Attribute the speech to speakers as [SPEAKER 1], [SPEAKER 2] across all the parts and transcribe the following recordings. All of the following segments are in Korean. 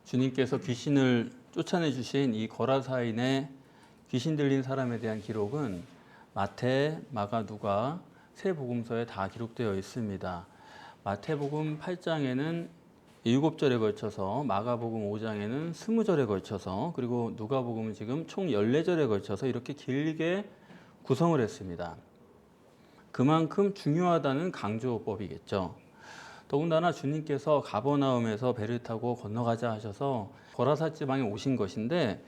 [SPEAKER 1] 주님께서 귀신을 쫓아내 주신 이 거라사인의 귀신 들린 사람에 대한 기록은 마태, 마가, 누가 세 복음서에 다 기록되어 있습니다. 마태복음 8장에는 7절에 걸쳐서, 마가복음 5장에는 20절에 걸쳐서, 그리고 누가복음은 지금 총 14절에 걸쳐서 이렇게 길게 구성을 했습니다. 그만큼 중요하다는 강조법이겠죠. 더군다나 주님께서 가버나움에서 배를 타고 건너가자 하셔서 거라사 지방에 오신 것인데,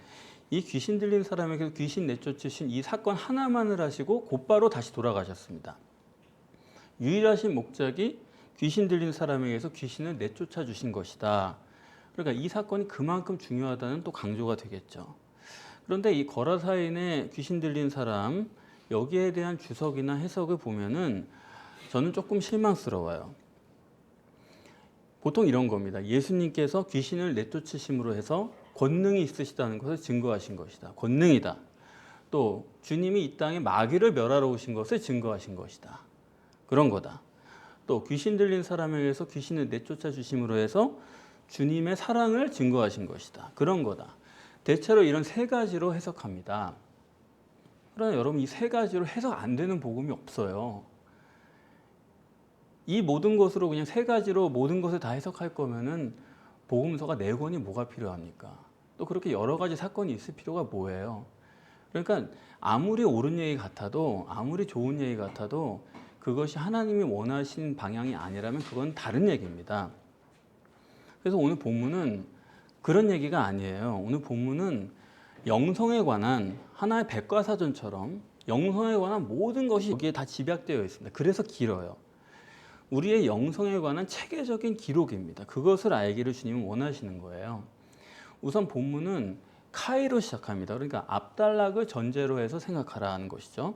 [SPEAKER 1] 이 귀신 들린 사람에게서 귀신 내쫓으신 이 사건 하나만을 하시고 곧바로 다시 돌아가셨습니다. 유일하신 목적이 귀신 들린 사람에게서 귀신을 내쫓아 주신 것이다. 그러니까 이 사건이 그만큼 중요하다는 또 강조가 되겠죠. 그런데 이 거라사인의 귀신 들린 사람, 여기에 대한 주석이나 해석을 보면은 저는 조금 실망스러워요. 보통 이런 겁니다. 예수님께서 귀신을 내쫓으심으로 해서 권능이 있으시다는 것을 증거하신 것이다. 권능이다. 또 주님이 이 땅에 마귀를 멸하러 오신 것을 증거하신 것이다. 그런 거다. 또 귀신 들린 사람에게서 귀신을 내쫓아 주심으로 해서 주님의 사랑을 증거하신 것이다. 그런 거다. 대체로 이런 세 가지로 해석합니다. 그러나 여러분, 이 세 가지로 해석 안 되는 복음이 없어요. 이 모든 것으로 그냥 세 가지로 모든 것을 다 해석할 거면은 복음서가 4권이 뭐가 필요합니까? 또 그렇게 여러 가지 사건이 있을 필요가 뭐예요? 그러니까 아무리 옳은 얘기 같아도, 아무리 좋은 얘기 같아도 그것이 하나님이 원하신 방향이 아니라면 그건 다른 얘기입니다. 그래서 오늘 본문은 그런 얘기가 아니에요. 오늘 본문은 영성에 관한 하나의 백과사전처럼 영성에 관한 모든 것이 여기에 다 집약되어 있습니다. 그래서 길어요. 우리의 영성에 관한 체계적인 기록입니다. 그것을 알기를 주님은 원하시는 거예요. 우선 본문은 카이로 시작합니다. 그러니까 압달락을 전제로 해서 생각하라는 것이죠.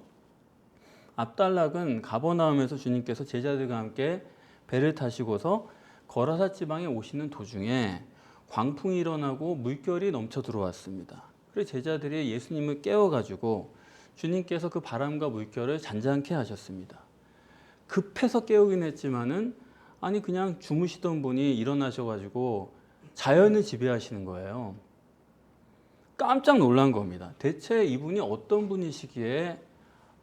[SPEAKER 1] 압달락은 가버나움에서 주님께서 제자들과 함께 배를 타시고서 거라사 지방에 오시는 도중에 광풍이 일어나고 물결이 넘쳐 들어왔습니다. 그래서 제자들이 예수님을 깨워가지고 주님께서 그 바람과 물결을 잔잔케 하셨습니다. 급해서 깨우긴 했지만은 아니 그냥 주무시던 분이 일어나셔가지고 자연을 지배하시는 거예요. 깜짝 놀란 겁니다. 대체 이분이 어떤 분이시기에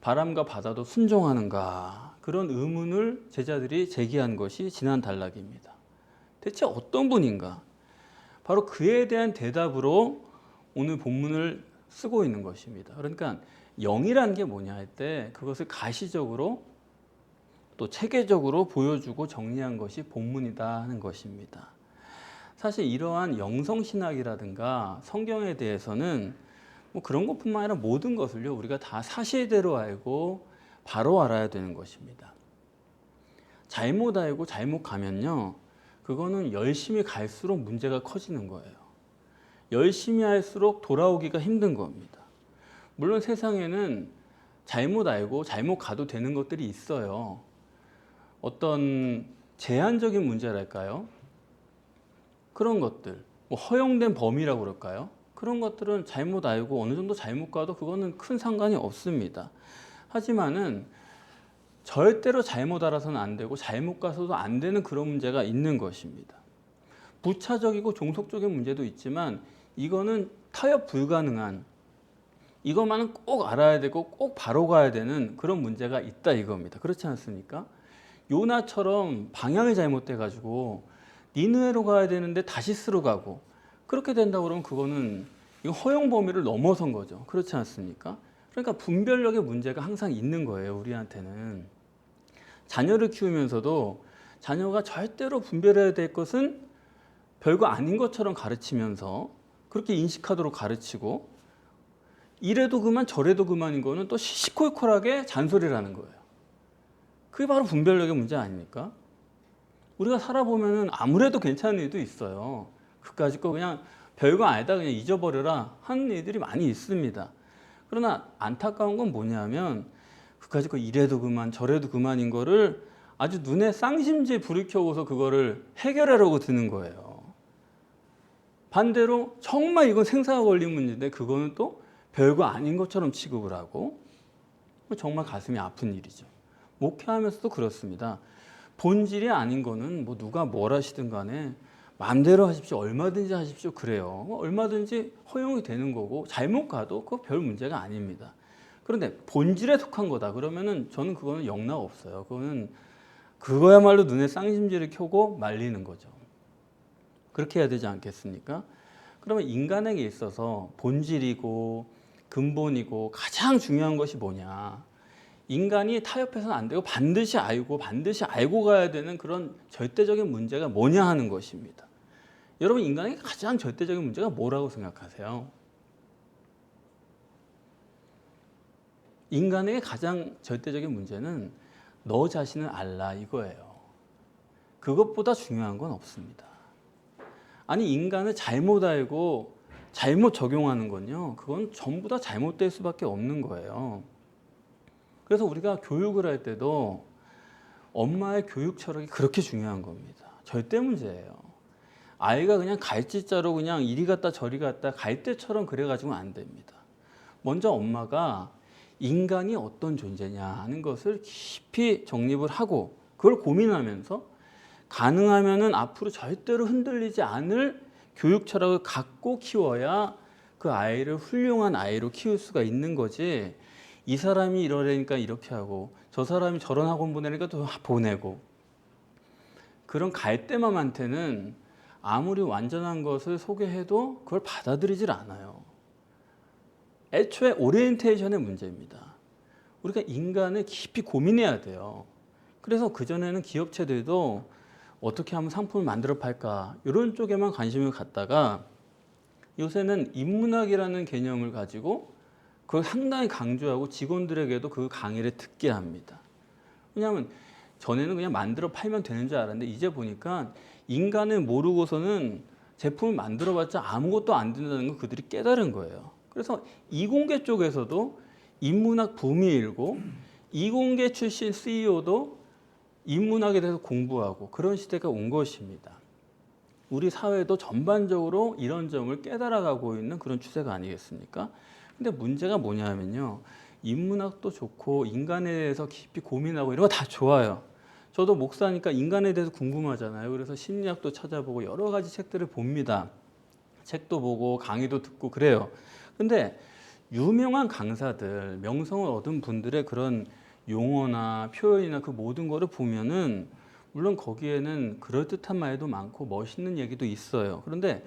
[SPEAKER 1] 바람과 바다도 순종하는가, 그런 의문을 제자들이 제기한 것이 지난 단락입니다. 대체 어떤 분인가? 바로 그에 대한 대답으로 오늘 본문을 쓰고 있는 것입니다. 그러니까 영이라는 게 뭐냐 할 때 그것을 가시적으로 또 체계적으로 보여주고 정리한 것이 본문이다 하는 것입니다. 사실 이러한 영성신학이라든가 성경에 대해서는 뭐 그런 것뿐만 아니라 모든 것을요, 우리가 다 사실대로 알고 바로 알아야 되는 것입니다. 잘못 알고 잘못 가면요, 그거는 열심히 갈수록 문제가 커지는 거예요. 열심히 할수록 돌아오기가 힘든 겁니다. 물론 세상에는 잘못 알고 잘못 가도 되는 것들이 있어요. 어떤 제한적인 문제랄까요? 그런 것들, 뭐 허용된 범위라고 그럴까요? 그런 것들은 잘못 알고 어느 정도 잘못 가도 그거는 큰 상관이 없습니다. 하지만은 절대로 잘못 알아서는 안 되고 잘못 가서도 안 되는 그런 문제가 있는 것입니다. 부차적이고 종속적인 문제도 있지만 이거는 타협 불가능한, 이것만은 꼭 알아야 되고 꼭 바로 가야 되는 그런 문제가 있다 이겁니다. 그렇지 않습니까? 요나처럼 방향이 잘못돼 가지고 니느웨로 가야 되는데 다시스로 가고, 그렇게 된다고 그러면 그거는 이거 허용 범위를 넘어선 거죠. 그렇지 않습니까? 그러니까 분별력의 문제가 항상 있는 거예요, 우리한테는. 자녀를 키우면서도 자녀가 절대로 분별해야 될 것은 별거 아닌 것처럼 가르치면서 그렇게 인식하도록 가르치고, 이래도 그만 저래도 그만인 거는 또 시시콜콜하게 잔소리를 하는 거예요. 그게 바로 분별력의 문제 아닙니까? 우리가 살아보면은 아무래도 괜찮은 일도 있어요. 그까짓 거 그냥 별거 아니다 그냥 잊어버려라 하는 일들이 많이 있습니다. 그러나 안타까운 건 뭐냐면 그까짓 거 이래도 그만 저래도 그만인 거를 아주 눈에 쌍심지에 불을 켜고서 그거를 해결하려고 드는 거예요. 반대로 정말 이건 생사가 걸린 문제인데 그거는 또 별거 아닌 것처럼 취급을 하고, 정말 가슴이 아픈 일이죠. 목회하면서도 그렇습니다. 본질이 아닌 거는 뭐 누가 뭘 하시든 간에 마음대로 하십시오, 얼마든지 하십시오, 그래요. 얼마든지 허용이 되는 거고 잘못 가도 그거 별 문제가 아닙니다. 그런데 본질에 속한 거다 그러면은 저는 그거는 영락 없어요. 그거야말로 눈에 쌍심지를 켜고 말리는 거죠. 그렇게 해야 되지 않겠습니까? 그러면 인간에게 있어서 본질이고 근본이고 가장 중요한 것이 뭐냐? 인간이 타협해서는 안 되고 반드시 알고 가야 되는 그런 절대적인 문제가 뭐냐 하는 것입니다. 여러분, 인간에게 가장 절대적인 문제가 뭐라고 생각하세요? 인간에게 가장 절대적인 문제는 너 자신을 알라 이거예요. 그것보다 중요한 건 없습니다. 아니, 인간을 잘못 알고 잘못 적용하는 건요, 그건 전부 다 잘못될 수밖에 없는 거예요. 그래서 우리가 교육을 할 때도 엄마의 교육 철학이 그렇게 중요한 겁니다. 절대 문제예요. 아이가 그냥 갈짓자로 그냥 이리 갔다 저리 갔다 갈 때처럼 그래가지고는 안 됩니다. 먼저 엄마가 인간이 어떤 존재냐 하는 것을 깊이 정립을 하고 그걸 고민하면서 가능하면은 앞으로 절대로 흔들리지 않을 교육 철학을 갖고 키워야 그 아이를 훌륭한 아이로 키울 수가 있는 거지. 이 사람이 이러려니까 이렇게 하고 저 사람이 저런 학원 보내니까 또 보내고, 그런 갈대맘한테는 아무리 완전한 것을 소개해도 그걸 받아들이질 않아요. 애초에 오리엔테이션의 문제입니다. 우리가 인간을 깊이 고민해야 돼요. 그래서 그전에는 기업체들도 어떻게 하면 상품을 만들어 팔까 이런 쪽에만 관심을 갖다가 요새는 인문학이라는 개념을 가지고 그걸 상당히 강조하고 직원들에게도 그 강의를 듣게 합니다. 왜냐하면 전에는 그냥 만들어 팔면 되는 줄 알았는데 이제 보니까 인간을 모르고서는 제품을 만들어봤자 아무것도 안 된다는 걸 그들이 깨달은 거예요. 그래서 이공계 쪽에서도 인문학 붐이 일고 이공계 출신 CEO도 인문학에 대해서 공부하고 그런 시대가 온 것입니다. 우리 사회도 전반적으로 이런 점을 깨달아가고 있는 그런 추세가 아니겠습니까? 근데 문제가 뭐냐면요, 인문학도 좋고 인간에 대해서 깊이 고민하고 이런 거 다 좋아요. 저도 목사니까 인간에 대해서 궁금하잖아요. 그래서 심리학도 찾아보고 여러 가지 책들을 봅니다. 책도 보고 강의도 듣고 그래요. 근데 유명한 강사들, 명성을 얻은 분들의 그런 용어나 표현이나 그 모든 거를 보면은 물론 거기에는 그럴듯한 말도 많고 멋있는 얘기도 있어요. 그런데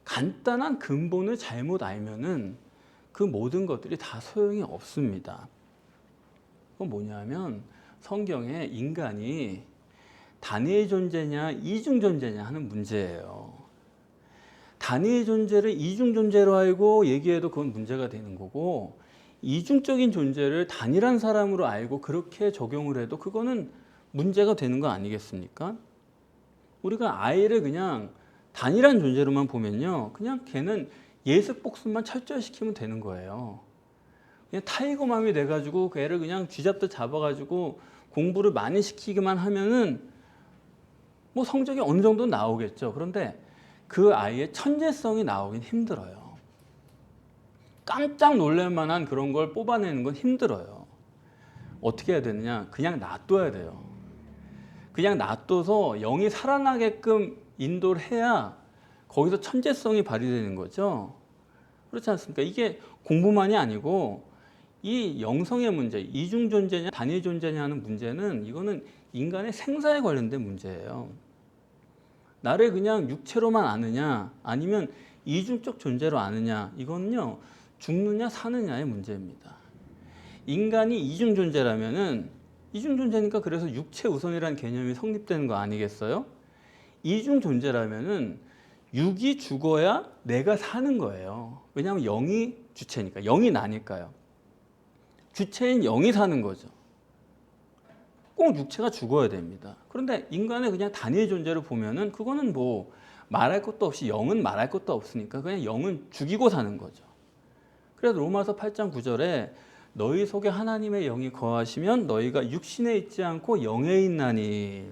[SPEAKER 1] 간단한 근본을 잘못 알면은 그 모든 것들이 다 소용이 없습니다. 그건 뭐냐면 성경에 인간이 단위의 존재냐 이중 존재냐 하는 문제예요. 단위의 존재를 이중 존재로 알고 얘기해도 그건 문제가 되는 거고, 이중적인 존재를 단일한 사람으로 알고 그렇게 적용을 해도 그거는 문제가 되는 거 아니겠습니까? 우리가 아이를 그냥 단일한 존재로만 보면요, 그냥 걔는 예습 복습만 철저히 시키면 되는 거예요. 그냥 타이거맘이 돼가지고 그 애를 그냥 쥐잡듯 잡아가지고 공부를 많이 시키기만 하면은 뭐 성적이 어느 정도 나오겠죠. 그런데 그 아이의 천재성이 나오긴 힘들어요. 깜짝 놀랄 만한 그런 걸 뽑아내는 건 힘들어요. 어떻게 해야 되느냐? 그냥 놔둬야 돼요. 그냥 놔둬서 영이 살아나게끔 인도를 해야 거기서 천재성이 발휘되는 거죠. 그렇지 않습니까? 이게 공부만이 아니고 이 영성의 문제, 이중 존재냐 단위 존재냐 하는 문제는 이거는 인간의 생사에 관련된 문제예요. 나를 그냥 육체로만 아느냐 아니면 이중적 존재로 아느냐, 이거는요 죽느냐 사느냐의 문제입니다. 인간이 이중 존재라면은 이중 존재니까 그래서 육체 우선이라는 개념이 성립되는 거 아니겠어요? 이중 존재라면은 육이 죽어야 내가 사는 거예요. 왜냐하면 영이 주체니까, 영이 나니까요. 주체인 영이 사는 거죠. 꼭 육체가 죽어야 됩니다. 그런데 인간의 그냥 단위의 존재를 보면은 그거는 뭐 말할 것도 없이, 영은 말할 것도 없으니까 그냥 영은 죽이고 사는 거죠. 그래서 로마서 8장 9절에 너희 속에 하나님의 영이 거하시면 너희가 육신에 있지 않고 영에 있나니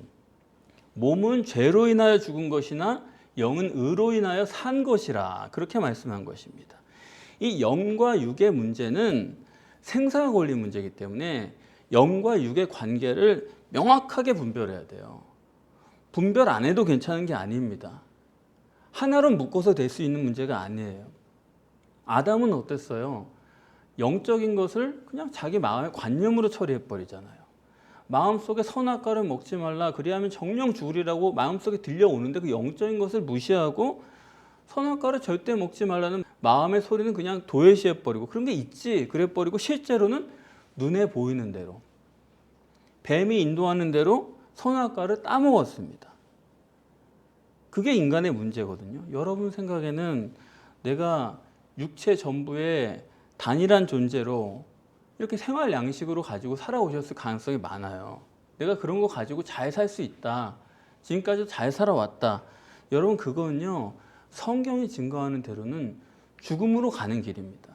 [SPEAKER 1] 몸은 죄로 인하여 죽은 것이나 영은 의로 인하여 산 것이라, 그렇게 말씀한 것입니다. 이 영과 육의 문제는 생사가 걸린 문제이기 때문에 영과 육의 관계를 명확하게 분별해야 돼요. 분별 안 해도 괜찮은 게 아닙니다. 하나로 묶어서 될 수 있는 문제가 아니에요. 아담은 어땠어요? 영적인 것을 그냥 자기 마음의 관념으로 처리해 버리잖아요. 마음속에 선악과를 먹지 말라 그리하면 정령 죽으리라고 마음속에 들려오는데 그 영적인 것을 무시하고 선악과를 절대 먹지 말라는 마음의 소리는 그냥 도외시해 버리고 그런 게 있지 그래 버리고 실제로는 눈에 보이는 대로 뱀이 인도하는 대로 선악과를 따먹었습니다. 그게 인간의 문제거든요. 여러분 생각에는 내가 육체 전부의 단일한 존재로 이렇게 생활 양식으로 가지고 살아오셨을 가능성이 많아요. 내가 그런 거 가지고 잘 살 수 있다. 지금까지 잘 살아왔다. 여러분 그거는요. 성경이 증거하는 대로는 죽음으로 가는 길입니다.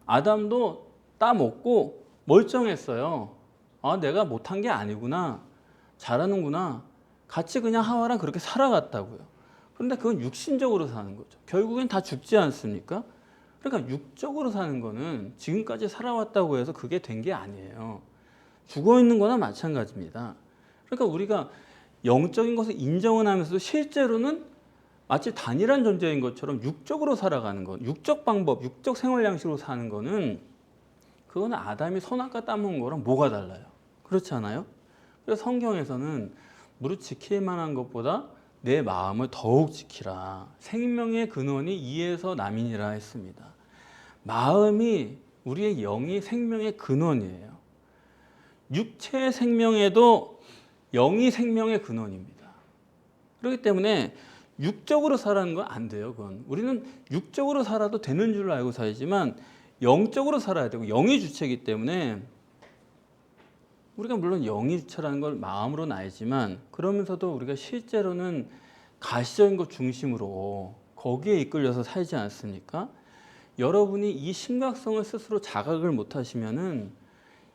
[SPEAKER 1] 아담도 따먹고 멀쩡했어요. 아, 내가 못한 게 아니구나. 잘하는구나. 같이 그냥 하와랑 그렇게 살아갔다고요. 그런데 그건 육신적으로 사는 거죠. 결국엔 다 죽지 않습니까? 그러니까 육적으로 사는 거는 지금까지 살아왔다고 해서 그게 된 게 아니에요. 죽어 있는 거나 마찬가지입니다. 그러니까 우리가 영적인 것을 인정은 하면서도 실제로는 마치 단일한 존재인 것처럼 육적으로 살아가는 것, 육적 방법, 육적 생활 양식으로 사는 거는 그거는 아담이 선악과 따먹은 거랑 뭐가 달라요? 그렇지 않아요? 그래서 성경에서는 무릇 지킬 만한 것보다 내 마음을 더욱 지키라. 생명의 근원이 이에서 남이니라 했습니다. 마음이 우리의 영이 생명의 근원이에요. 육체의 생명에도 영이 생명의 근원입니다. 그렇기 때문에 육적으로 살아는 건 안 돼요. 그건 우리는 육적으로 살아도 되는 줄 알고 살지만 영적으로 살아야 되고 영이 주체이기 때문에 우리가 물론 영이 주체라는 걸 마음으로는 알지만 그러면서도 우리가 실제로는 가시적인 것 중심으로 거기에 이끌려서 살지 않습니까? 여러분이 이 심각성을 스스로 자각을 못하시면은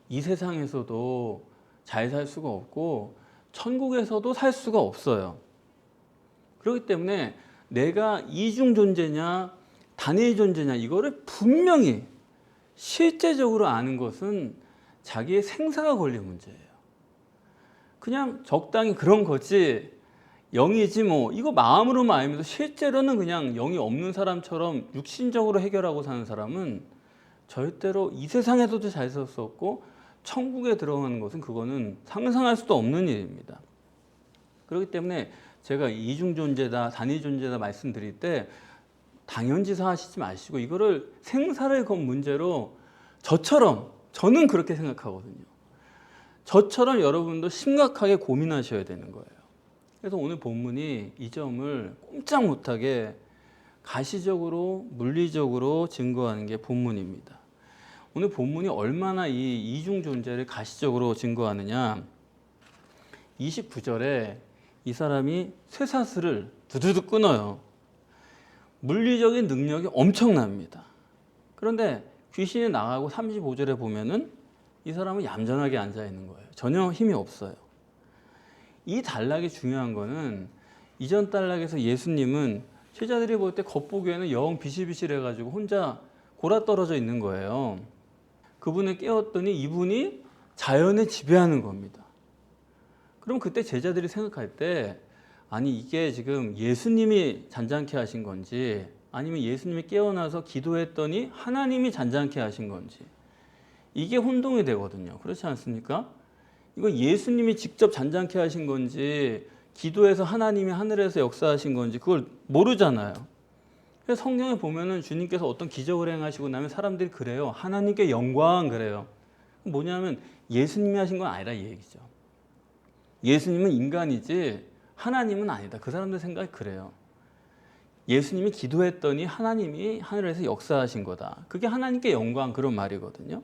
[SPEAKER 1] 이 세상에서도 잘 살 수가 없고 천국에서도 살 수가 없어요. 그렇기 때문에 내가 이중 존재냐 단일 존재냐 이거를 분명히 실제적으로 아는 것은 자기의 생사가 걸린 문제예요. 그냥 적당히 그런 거지 영이지 뭐 이거 마음으로만 알면서 실제로는 그냥 영이 없는 사람처럼 육신적으로 해결하고 사는 사람은 절대로 이 세상에서도 잘 살 수 없고 천국에 들어가는 것은 그거는 상상할 수도 없는 일입니다. 그렇기 때문에 제가 이중 존재다 단일 존재다 말씀드릴 때 당연지사 하시지 마시고 이거를 생사를 건 문제로 저는 그렇게 생각하거든요. 저처럼 여러분도 심각하게 고민하셔야 되는 거예요. 그래서 오늘 본문이 이 점을 꼼짝 못하게 가시적으로 물리적으로 증거하는 게 본문입니다. 오늘 본문이 얼마나 이 이중 존재를 가시적으로 증거하느냐. 29절에 이 사람이 쇠사슬을 두두둑 끊어요. 물리적인 능력이 엄청납니다. 그런데 귀신이 나가고 35절에 보면은 이 사람은 얌전하게 앉아 있는 거예요. 전혀 힘이 없어요. 이 단락이 중요한 거는 이전 단락에서 예수님은 제자들이 볼 때 겉보기에는 영 비실비실해가지고 혼자 골아떨어져 있는 거예요. 그분을 깨웠더니 이분이 자연을 지배하는 겁니다. 그럼 그때 제자들이 생각할 때 아니 이게 지금 예수님이 잔잔케 하신 건지 아니면 예수님이 깨어나서 기도했더니 하나님이 잔잔케 하신 건지 이게 혼동이 되거든요. 그렇지 않습니까? 이건 예수님이 직접 잔잔케 하신 건지 기도해서 하나님이 하늘에서 역사하신 건지 그걸 모르잖아요. 그래서 성경에 보면은 주님께서 어떤 기적을 행하시고 나면 사람들이 그래요. 하나님께 영광 그래요. 뭐냐면 예수님이 하신 건 아니라 이 얘기죠. 예수님은 인간이지 하나님은 아니다. 그 사람들 생각이 그래요. 예수님이 기도했더니 하나님이 하늘에서 역사하신 거다. 그게 하나님께 영광 그런 말이거든요.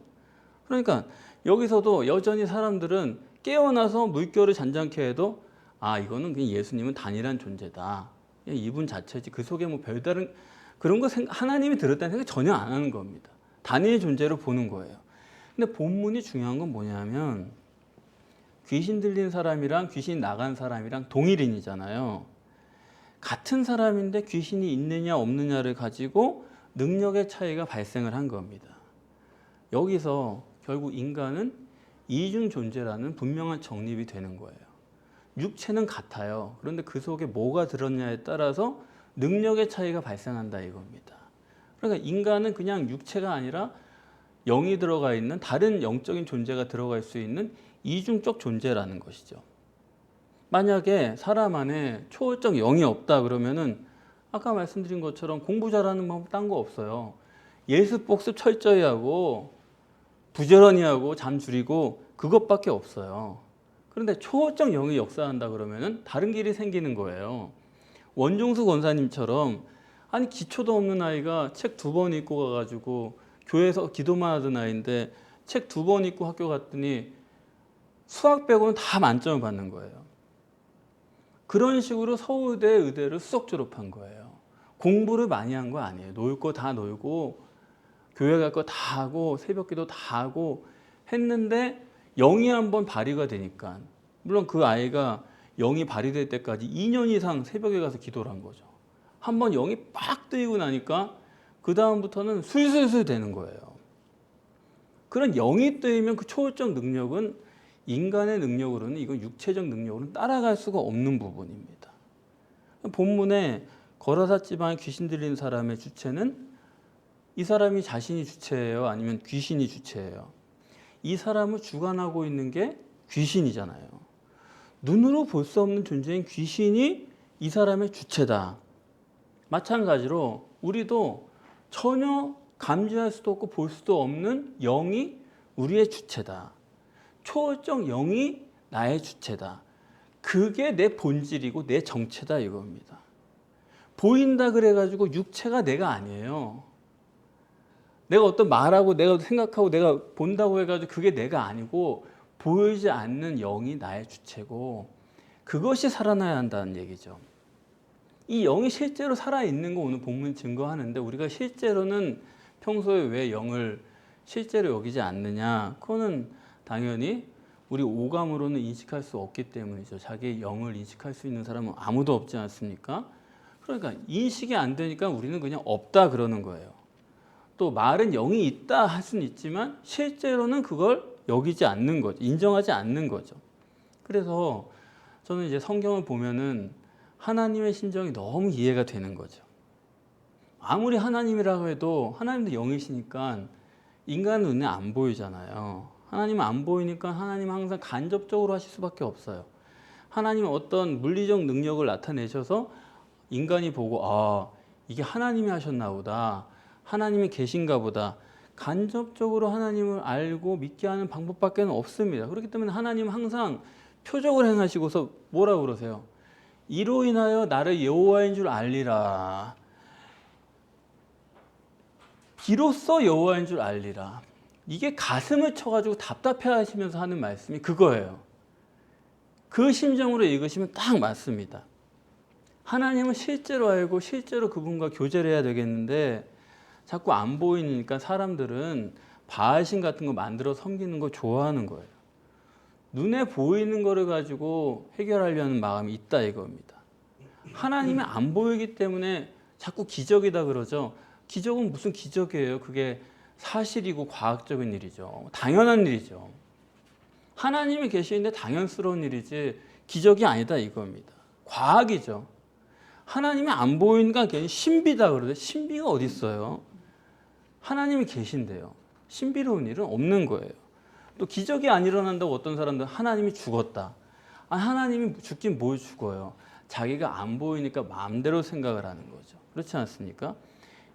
[SPEAKER 1] 그러니까 여기서도 여전히 사람들은 깨어나서 물결을 잔잔케 해도 아 이거는 그냥 예수님은 단일한 존재다. 이분 자체지 그 속에 뭐 별다른 그런 거 하나님이 들었다는 생각 전혀 안 하는 겁니다. 단일 존재로 보는 거예요. 근데 본문이 중요한 건 뭐냐면 귀신 들린 사람이랑 귀신 나간 사람이랑 동일인이잖아요. 같은 사람인데 귀신이 있느냐 없느냐를 가지고 능력의 차이가 발생을 한 겁니다. 여기서 결국 인간은 이중 존재라는 분명한 정립이 되는 거예요. 육체는 같아요. 그런데 그 속에 뭐가 들었냐에 따라서 능력의 차이가 발생한다 이겁니다. 그러니까 인간은 그냥 육체가 아니라 영이 들어가 있는 다른 영적인 존재가 들어갈 수 있는 이중적 존재라는 것이죠. 만약에 사람 안에 초월적 영이 없다 그러면은 아까 말씀드린 것처럼 공부 잘하는 방법 딴 거 없어요. 예습 복습 철저히 하고 부지런히 하고 잠 줄이고 그것밖에 없어요. 그런데 초월적 영이 역사한다 그러면은 다른 길이 생기는 거예요. 원종수 권사님처럼 아니 기초도 없는 아이가 책 2번 읽고 가가지고 교회에서 기도만 하던 아이인데 책 2번 읽고 학교 갔더니 수학 빼고는 다 만점을 받는 거예요. 그런 식으로 서울대 의대를 수석 졸업한 거예요. 공부를 많이 한 거 아니에요. 놀 거 다 놀고 교회 갈 거 다 하고 새벽기도 다 하고 했는데 영이 한번 발휘가 되니까, 물론 그 아이가 영이 발휘될 때까지 2년 이상 새벽에 가서 기도를 한 거죠. 한번 영이 빡 뜨이고 나니까 그 다음부터는 술술술 되는 거예요. 그런 영이 뜨이면 그 초월적 능력은 인간의 능력으로는, 이건 육체적 능력으로는 따라갈 수가 없는 부분입니다. 본문에 거라사 지방에 귀신 들린 사람의 주체는 이 사람이 자신이 주체예요? 아니면 귀신이 주체예요? 이 사람을 주관하고 있는 게 귀신이잖아요. 눈으로 볼 수 없는 존재인 귀신이 이 사람의 주체다. 마찬가지로 우리도 전혀 감지할 수도 없고 볼 수도 없는 영이 우리의 주체다. 초월적 영이 나의 주체다. 그게 내 본질이고 내 정체다 이겁니다. 보인다 그래가지고 육체가 내가 아니에요. 내가 어떤 말하고 내가 생각하고 내가 본다고 해가지고 그게 내가 아니고 보이지 않는 영이 나의 주체고 그것이 살아나야 한다는 얘기죠. 이 영이 실제로 살아있는 거 오늘 본문 증거하는데 우리가 실제로는 평소에 왜 영을 실제로 여기지 않느냐? 그거는 당연히 우리 오감으로는 인식할 수 없기 때문이죠. 자기의 영을 인식할 수 있는 사람은 아무도 없지 않습니까? 그러니까 인식이 안 되니까 우리는 그냥 없다 그러는 거예요. 또 말은 영이 있다 할 수는 있지만 실제로는 그걸 여기지 않는 거죠. 인정하지 않는 거죠. 그래서 저는 이제 성경을 보면은 하나님의 심정이 너무 이해가 되는 거죠. 아무리 하나님이라고 해도 하나님도 영이시니까 인간 눈에 안 보이잖아요. 하나님은 안 보이니까 하나님은 항상 간접적으로 하실 수밖에 없어요. 하나님은 어떤 물리적 능력을 나타내셔서 인간이 보고 아 이게 하나님이 하셨나 보다. 하나님이 계신가 보다. 간접적으로 하나님을 알고 믿게 하는 방법밖에 없습니다. 그렇기 때문에 하나님은 항상 표적을 행하시고서 뭐라고 그러세요? 이로 인하여 나를 여호와인 줄 알리라. 비로소 여호와인 줄 알리라. 이게 가슴을 쳐가지고 답답해 하시면서 하는 말씀이 그거예요. 그 심정으로 읽으시면 딱 맞습니다. 하나님은 실제로 알고 실제로 그분과 교제를 해야 되겠는데 자꾸 안 보이니까 사람들은 바알신 같은 거 만들어 섬기는 거 좋아하는 거예요. 눈에 보이는 거를 가지고 해결하려는 마음이 있다 이겁니다. 하나님이 안 보이기 때문에 자꾸 기적이다 그러죠. 기적은 무슨 기적이에요? 그게 사실이고 과학적인 일이죠. 당연한 일이죠. 하나님이 계시는데 당연스러운 일이지 기적이 아니다 이겁니다. 과학이죠. 하나님이 안 보이니까 괜히 신비다 그러죠. 신비가 어디 있어요? 하나님이 계신데요. 신비로운 일은 없는 거예요. 또 기적이 안 일어난다고 어떤 사람들은 하나님이 죽었다. 아, 하나님이 죽긴 뭘 죽어요. 자기가 안 보이니까 마음대로 생각을 하는 거죠. 그렇지 않습니까?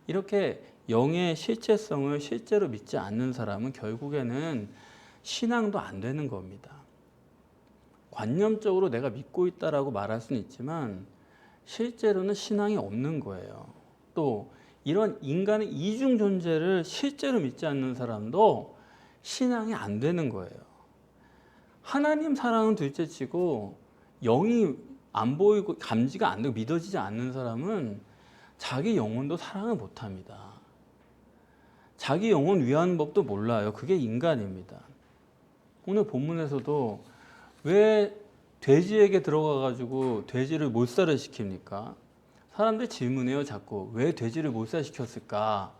[SPEAKER 1] 이렇게 영의 실체성을 실제로 믿지 않는 사람은 결국에는 신앙도 안 되는 겁니다. 관념적으로 내가 믿고 있다라고 말할 수는 있지만 실제로는 신앙이 없는 거예요. 또 이런 인간의 이중 존재를 실제로 믿지 않는 사람도 신앙이 안 되는 거예요. 하나님 사랑은 둘째치고 영이 안 보이고 감지가 안 되고 믿어지지 않는 사람은 자기 영혼도 사랑을 못합니다. 자기 영혼 위하는 법도 몰라요. 그게 인간입니다. 오늘 본문에서도 왜 돼지에게 들어가가지고 돼지를 몰살을 시킵니까? 사람들이 질문해요. 자꾸 왜 돼지를 몰살시켰을까?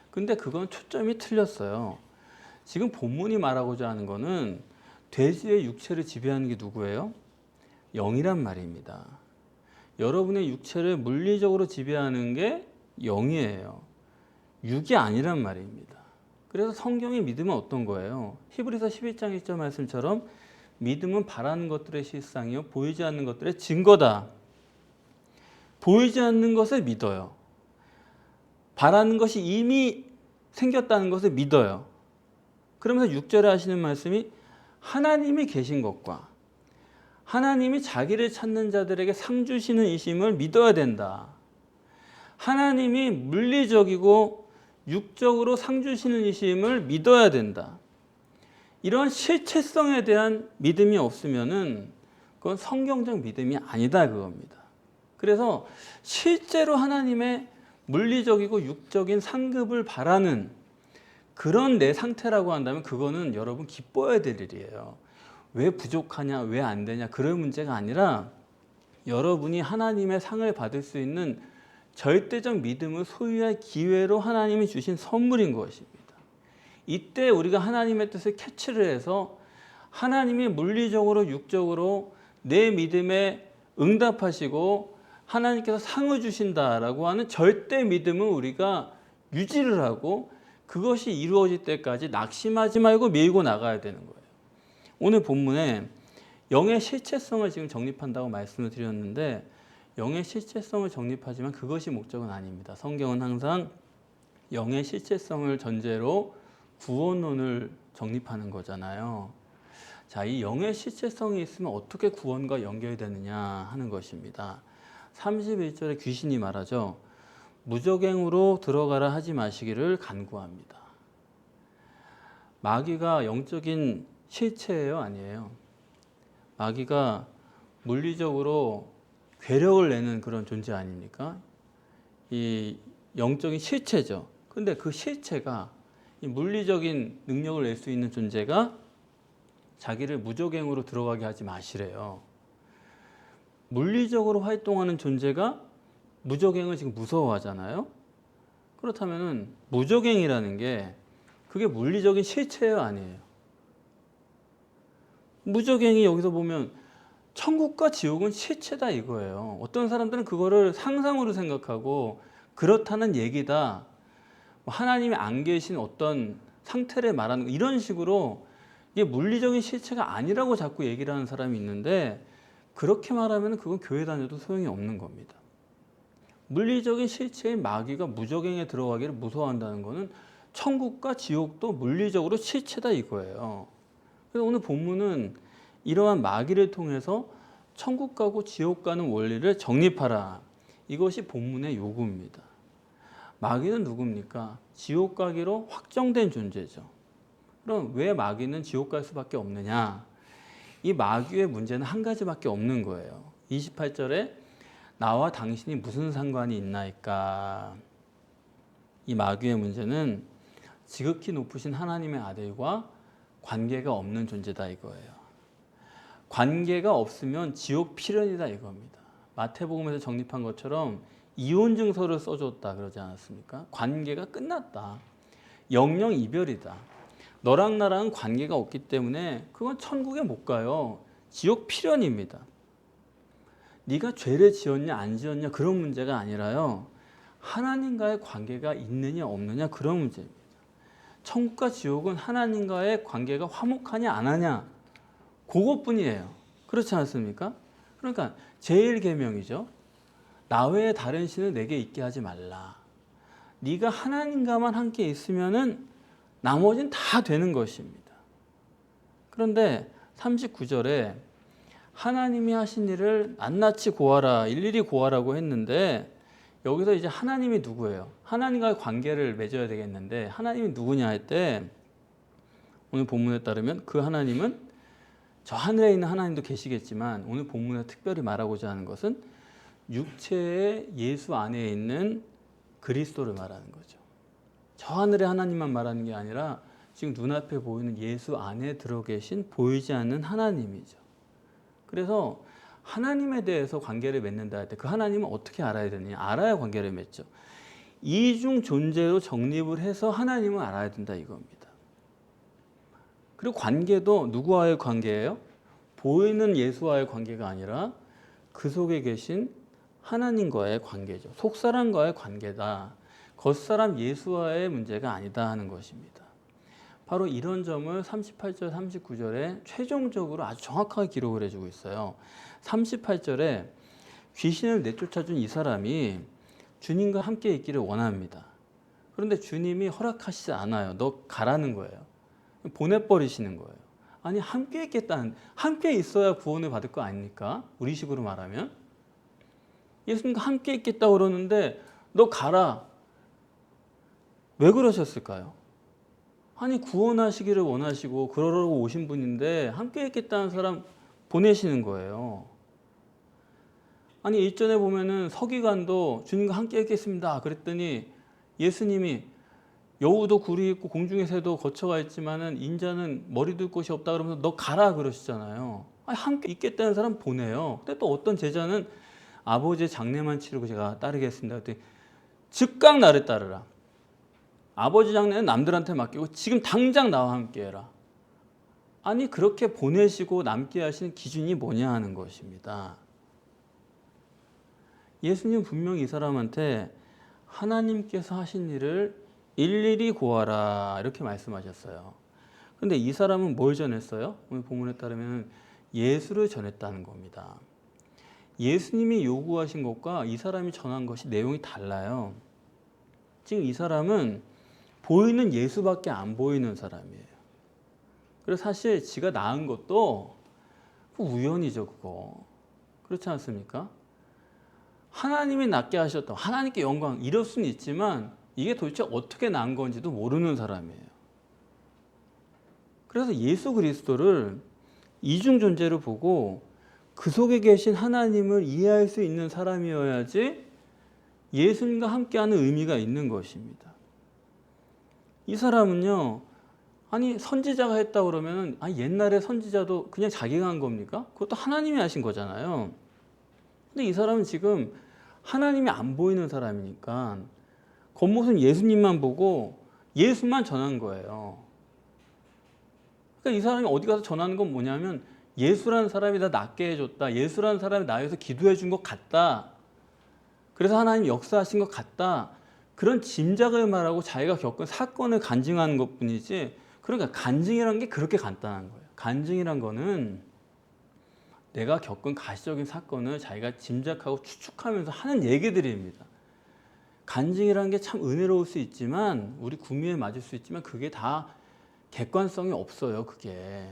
[SPEAKER 1] 근데 그건 초점이 틀렸어요. 지금 본문이 말하고자 하는 거는 돼지의 육체를 지배하는 게 누구예요? 영이란 말입니다. 여러분의 육체를 물리적으로 지배하는 게 영이에요. 육이 아니란 말입니다. 그래서 성경의 믿음은 어떤 거예요? 히브리서 11장 1절 말씀처럼 믿음은 바라는 것들의 실상이요 보이지 않는 것들의 증거다. 보이지 않는 것을 믿어요. 바라는 것이 이미 생겼다는 것을 믿어요. 그러면서 6절에 하시는 말씀이 하나님이 계신 것과 하나님이 자기를 찾는 자들에게 상 주시는 이심을 믿어야 된다. 하나님이 물리적이고 육적으로 상 주시는 이심을 믿어야 된다. 이런 실체성에 대한 믿음이 없으면은 그건 성경적 믿음이 아니다 그겁니다. 그래서 실제로 하나님의 물리적이고 육적인 상급을 바라는 그런 내 상태라고 한다면 그거는 여러분 기뻐해야 될 일이에요. 왜 부족하냐, 왜 안 되냐 그런 문제가 아니라 여러분이 하나님의 상을 받을 수 있는 절대적 믿음을 소유할 기회로 하나님이 주신 선물인 것입니다. 이때 우리가 하나님의 뜻을 캐치를 해서 하나님이 물리적으로 육적으로 내 믿음에 응답하시고 하나님께서 상을 주신다라고 하는 절대 믿음을 우리가 유지를 하고 그것이 이루어질 때까지 낙심하지 말고 밀고 나가야 되는 거예요. 오늘 본문에 영의 실체성을 지금 정립한다고 말씀을 드렸는데 영의 실체성을 정립하지만 그것이 목적은 아닙니다. 성경은 항상 영의 실체성을 전제로 구원론을 정립하는 거잖아요. 자, 이 영의 실체성이 있으면 어떻게 구원과 연결이 되느냐 하는 것입니다. 31절에 귀신이 말하죠. 무저갱으로 들어가라 하지 마시기를 간구합니다. 마귀가 영적인 실체예요, 아니에요? 마귀가 물리적으로 괴력을 내는 그런 존재 아닙니까? 이 영적인 실체죠. 근데 그 실체가 이 물리적인 능력을 낼 수 있는 존재가 자기를 무저갱으로 들어가게 하지 마시래요. 물리적으로 활동하는 존재가 무저갱을 지금 무서워하잖아요. 그렇다면 무저갱이라는 게 그게 물리적인 실체예요, 아니에요? 무저갱이 여기서 보면 천국과 지옥은 실체다 이거예요. 어떤 사람들은 그거를 상상으로 생각하고 그렇다는 얘기다. 하나님이 안 계신 어떤 상태를 말하는 이런 식으로 이게 물리적인 실체가 아니라고 자꾸 얘기를 하는 사람이 있는데 그렇게 말하면 그건 교회 다녀도 소용이 없는 겁니다. 물리적인 실체인 마귀가 무저갱에 들어가기를 무서워한다는 것은 천국과 지옥도 물리적으로 실체다 이거예요. 그래서 오늘 본문은 이러한 마귀를 통해서 천국 가고 지옥 가는 원리를 정립하라. 이것이 본문의 요구입니다. 마귀는 누굽니까? 지옥 가기로 확정된 존재죠. 그럼 왜 마귀는 지옥 갈 수밖에 없느냐? 이 마귀의 문제는 한 가지밖에 없는 거예요. 28절에 나와 당신이 무슨 상관이 있나이까? 이 마귀의 문제는 지극히 높으신 하나님의 아들과 관계가 없는 존재다 이거예요. 관계가 없으면 지옥 필연이다 이겁니다. 마태복음에서 정립한 것처럼 이혼 증서를 써줬다 그러지 않았습니까? 관계가 끝났다. 영영 이별이다. 너랑 나랑 관계가 없기 때문에 그건 천국에 못 가요. 지옥 필연입니다. 네가 죄를 지었냐 안 지었냐 그런 문제가 아니라요. 하나님과의 관계가 있느냐 없느냐 그런 문제입니다. 천국과 지옥은 하나님과의 관계가 화목하냐 안 하냐 그것뿐이에요. 그렇지 않습니까? 그러니까 제1계명이죠. 나 외에 다른 신을 내게 있게 하지 말라. 네가 하나님과만 함께 있으면은 나머지는 다 되는 것입니다. 그런데 39절에 하나님이 하신 일을 낱낱이 고하라, 일일이 고하라고 했는데 여기서 이제 하나님이 누구예요? 하나님과의 관계를 맺어야 되겠는데 하나님이 누구냐 할 때 오늘 본문에 따르면 그 하나님은 저 하늘에 있는 하나님도 계시겠지만 오늘 본문에 특별히 말하고자 하는 것은 육체의 예수 안에 있는 그리스도를 말하는 거죠. 저 하늘의 하나님만 말하는 게 아니라 지금 눈앞에 보이는 예수 안에 들어 계신 보이지 않는 하나님이죠. 그래서 하나님에 대해서 관계를 맺는다 할 때 그 하나님은 어떻게 알아야 되느냐? 알아야 관계를 맺죠. 이중 존재로 정립을 해서 하나님을 알아야 된다 이겁니다. 그리고 관계도 누구와의 관계예요? 보이는 예수와의 관계가 아니라 그 속에 계신 하나님과의 관계죠. 속사람과의 관계다. 겉사람 예수와의 문제가 아니다 하는 것입니다. 바로 이런 점을 38절, 39절에 최종적으로 아주 정확하게 기록을 해주고 있어요. 38절에 귀신을 내쫓아준 이 사람이 주님과 함께 있기를 원합니다. 그런데 주님이 허락하시지 않아요. 너 가라는 거예요. 보내버리시는 거예요. 아니 함께 있겠다는, 함께 있어야 구원을 받을 거 아닙니까? 우리식으로 말하면. 예수님과 함께 있겠다고 그러는데 너 가라. 왜 그러셨을까요? 아니 구원하시기를 원하시고 그러려고 오신 분인데 함께 있겠다는 사람 보내시는 거예요. 아니 일전에 보면은 서기관도 주님과 함께 있겠습니다 그랬더니 예수님이 여우도 굴이 있고 공중의 새도 거처가 있지만은 인자는 머리 둘 곳이 없다 그러면서 너 가라 그러시잖아요. 아니 함께 있겠다는 사람 보내요. 근데 또 어떤 제자는 아버지의 장례만 치르고 제가 따르겠습니다 그랬더니 즉각 나를 따르라. 아버지 장례는 남들한테 맡기고 지금 당장 나와 함께 해라. 아니 그렇게 보내시고 남게 하시는 기준이 뭐냐 하는 것입니다. 예수님 분명히 이 사람한테 하나님께서 하신 일을 일일이 고하라 이렇게 말씀하셨어요. 그런데 이 사람은 뭘 전했어요? 오늘 본문에 따르면 예수를 전했다는 겁니다. 예수님이 요구하신 것과 이 사람이 전한 것이 내용이 달라요. 지금 이 사람은 보이는 예수밖에 안 보이는 사람이에요. 그래서 사실 지가 낳은 것도 우연이죠, 그거. 그렇지 않습니까? 하나님이 낳게 하셨다. 하나님께 영광 이럴 수는 있지만 이게 도대체 어떻게 난 건지도 모르는 사람이에요. 그래서 예수 그리스도를 이중 존재로 보고 그 속에 계신 하나님을 이해할 수 있는 사람이어야지 예수님과 함께하는 의미가 있는 것입니다. 이 사람은요, 아니 선지자가 했다 그러면 옛날에 선지자도 그냥 자기가 한 겁니까? 그것도 하나님이 하신 거잖아요. 근데 이 사람은 지금 하나님이 안 보이는 사람이니까 겉모습 예수님만 보고 예수만 전한 거예요. 그러니까 이 사람이 어디 가서 전하는 건 뭐냐면 예수라는 사람이 나 낫게 해줬다. 예수라는 사람이 나 위해서 기도해 준 것 같다. 그래서 하나님 역사하신 것 같다. 그런 짐작을 말하고 자기가 겪은 사건을 간증하는 것뿐이지. 그러니까 간증이라는 게 그렇게 간단한 거예요. 간증이란 거는 내가 겪은 가시적인 사건을 자기가 짐작하고 추측하면서 하는 얘기들입니다. 간증이라는 게 참 은혜로울 수 있지만 우리 구미에 맞을 수 있지만 그게 다 객관성이 없어요. 그게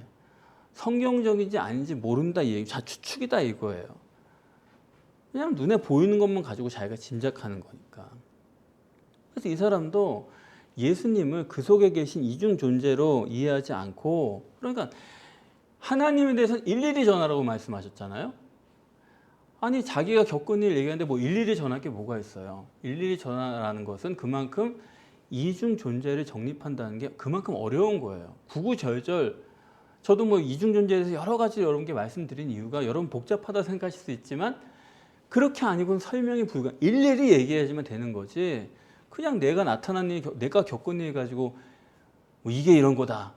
[SPEAKER 1] 성경적인지 아닌지 모른다 이 얘기, 다 추측이다 이거예요. 그냥 눈에 보이는 것만 가지고 자기가 짐작하는 거니까. 그래서 이 사람도 예수님을 그 속에 계신 이중 존재로 이해하지 않고, 그러니까 하나님에 대해서 일일이 전하라고 말씀하셨잖아요. 아니 자기가 겪은 일 얘기하는데 뭐 일일이 전할 게 뭐가 있어요. 일일이 전하라는 것은 그만큼 이중 존재를 정립한다는 게 그만큼 어려운 거예요. 구구절절 저도 뭐 이중 존재에 대해서 여러 가지 여러분께 말씀드린 이유가 여러분 복잡하다 생각하실 수 있지만 그렇게 아니고는 설명이 불가. 일일이 얘기해야지만 되는 거지. 그냥 내가 나타난 일, 내가 겪은 일 가지고 뭐 이게 이런 거다.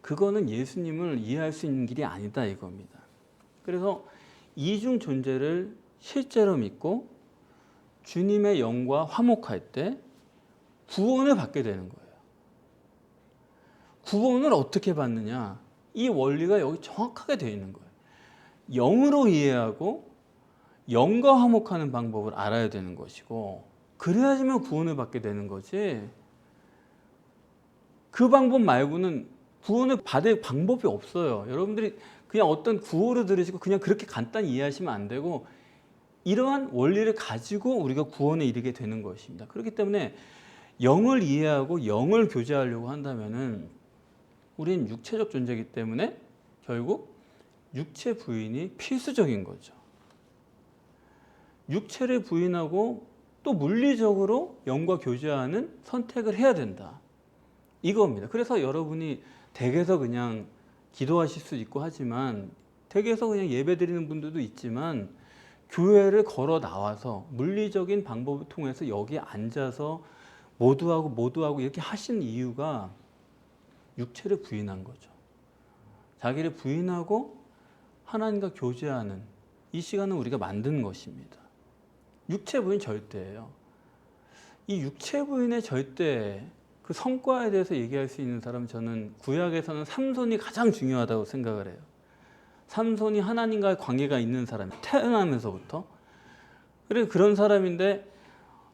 [SPEAKER 1] 그거는 예수님을 이해할 수 있는 길이 아니다 이겁니다. 그래서 이중 존재를 실제로 믿고 주님의 영과 화목할 때 구원을 받게 되는 거예요. 구원을 어떻게 받느냐? 이 원리가 여기 정확하게 되어 있는 거예요. 영으로 이해하고 영과 화목하는 방법을 알아야 되는 것이고 그래야지만 구원을 받게 되는 거지. 그 방법 말고는 구원을 받을 방법이 없어요. 여러분들이 그냥 어떤 구호를 들으시고 그냥 그렇게 간단히 이해하시면 안 되고 이러한 원리를 가지고 우리가 구원에 이르게 되는 것입니다. 그렇기 때문에 영을 이해하고 영을 교제하려고 한다면은 우리는 육체적 존재이기 때문에 결국 육체 부인이 필수적인 거죠. 육체를 부인하고 또 물리적으로 영과 교제하는 선택을 해야 된다. 이겁니다. 그래서 여러분이 댁에서 그냥 기도하실 수 있고 하지만 댁에서 그냥 예배 드리는 분들도 있지만 교회를 걸어 나와서 물리적인 방법을 통해서 여기 앉아서 모두하고 이렇게 하신 이유가 육체를 부인한 거죠. 자기를 부인하고 하나님과 교제하는 이 시간을 우리가 만든 것입니다. 육체 부인 절대예요. 이 육체 부인의 절대 그 성과에 대해서 얘기할 수 있는 사람은 저는 구약에서는 삼손이 가장 중요하다고 생각을 해요. 삼손이 하나님과의 관계가 있는 사람, 태어나면서부터. 그래 그런 사람인데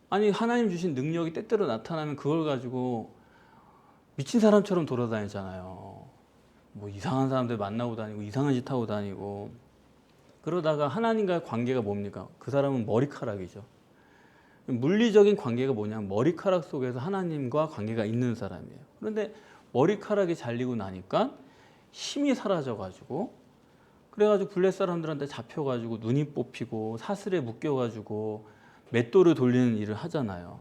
[SPEAKER 1] 아니 하나님 주신 능력이 때때로 나타나면 그걸 가지고 미친 사람처럼 돌아다니잖아요. 뭐 이상한 사람들 만나고 다니고 이상한 짓 하고 다니고 그러다가 하나님과의 관계가 뭡니까? 그 사람은 머리카락이죠. 물리적인 관계가 뭐냐면 머리카락 속에서 하나님과 관계가 있는 사람이에요. 그런데 머리카락이 잘리고 나니까 힘이 사라져가지고 그래가지고 블레 사람들한테 잡혀가지고 눈이 뽑히고 사슬에 묶여가지고 맷돌을 돌리는 일을 하잖아요.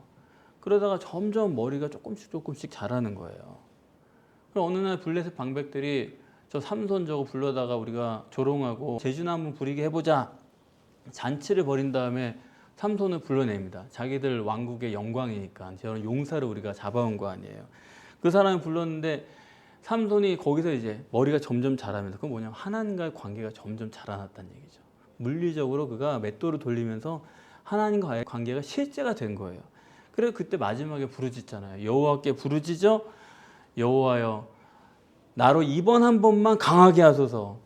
[SPEAKER 1] 그러다가 점점 머리가 조금씩 자라는 거예요. 그럼 어느 날 블레셋 방백들이 저 삼손 저거 불러다가 우리가 조롱하고 제주나 한번 부리게 해보자. 잔치를 벌인 다음에 삼손을 불러냅니다. 자기들 왕국의 영광이니까 저런 용사를 우리가 잡아온 거 아니에요. 그 사람을 불렀는데 삼손이 거기서 이제 머리가 점점 자라면서 그건 뭐냐면 하나님과의 관계가 점점 자라났다는 얘기죠. 물리적으로 그가 맷돌을 돌리면서 하나님과의 관계가 실제가 된 거예요. 그래서 그때 마지막에 부르짖잖아요. 여호와께 부르짖어 여호와여 나로 이번 한 번만 강하게 하소서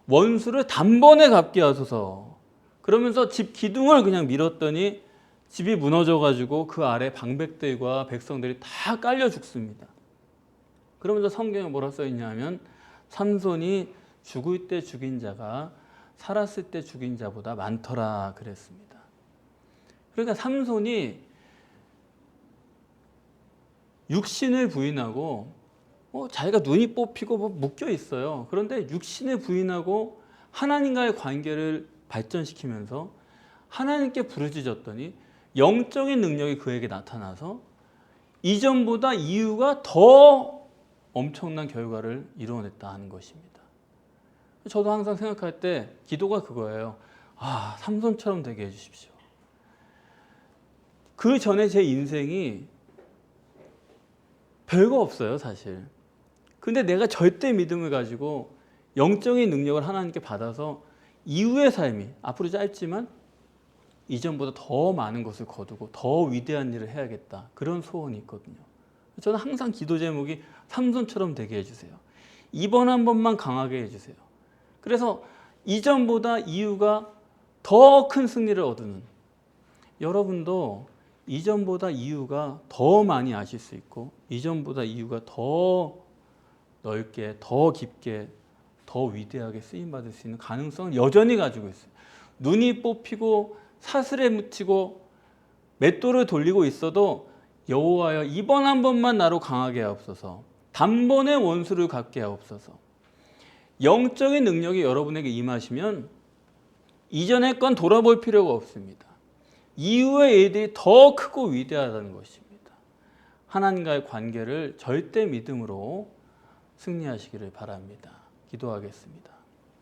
[SPEAKER 1] 원수를 단번에 갚게 하소서. 그러면서 집 기둥을 그냥 밀었더니 집이 무너져가지고 그 아래 방백들과 백성들이 다 깔려 죽습니다. 그러면서 성경에 뭐라 써있냐면 삼손이 죽을 때 죽인 자가 살았을 때 죽인 자보다 많더라 그랬습니다. 그러니까 삼손이 육신을 부인하고 자기가 눈이 뽑히고 뭐 묶여 있어요. 그런데 육신을 부인하고 하나님과의 관계를 발전시키면서 하나님께 부르짖었더니 영적인 능력이 그에게 나타나서 이전보다 이유가 더 엄청난 결과를 이루어냈다 하는 것입니다. 저도 항상 생각할 때 기도가 그거예요. 아, 삼손처럼 되게 해주십시오. 그 전에 제 인생이 별거 없어요, 사실. 근데 내가 절대 믿음을 가지고 영적인 능력을 하나님께 받아서 이후의 삶이 앞으로 짧지만 이전보다 더 많은 것을 거두고 더 위대한 일을 해야겠다. 그런 소원이 있거든요. 저는 항상 기도 제목이 삼손처럼 되게 해주세요. 이번 한 번만 강하게 해주세요. 그래서 이전보다 이후가 더 큰 승리를 얻는 여러분도 이전보다 이유가 더 많이 아실 수 있고 이전보다 이유가 더 넓게 더 깊게 더 위대하게 쓰임받을 수 있는 가능성을 여전히 가지고 있어요. 눈이 뽑히고 사슬에 묻히고 맷돌을 돌리고 있어도 여호와여 이번 한 번만 나로 강하게 하옵소서. 단번에 원수를 갚게 하옵소서. 영적인 능력이 여러분에게 임하시면 이전의 건 돌아볼 필요가 없습니다. 이후의 일들이 더 크고 위대하다는 것입니다. 하나님과의 관계를 절대 믿음으로 승리하시기를 바랍니다. 기도하겠습니다.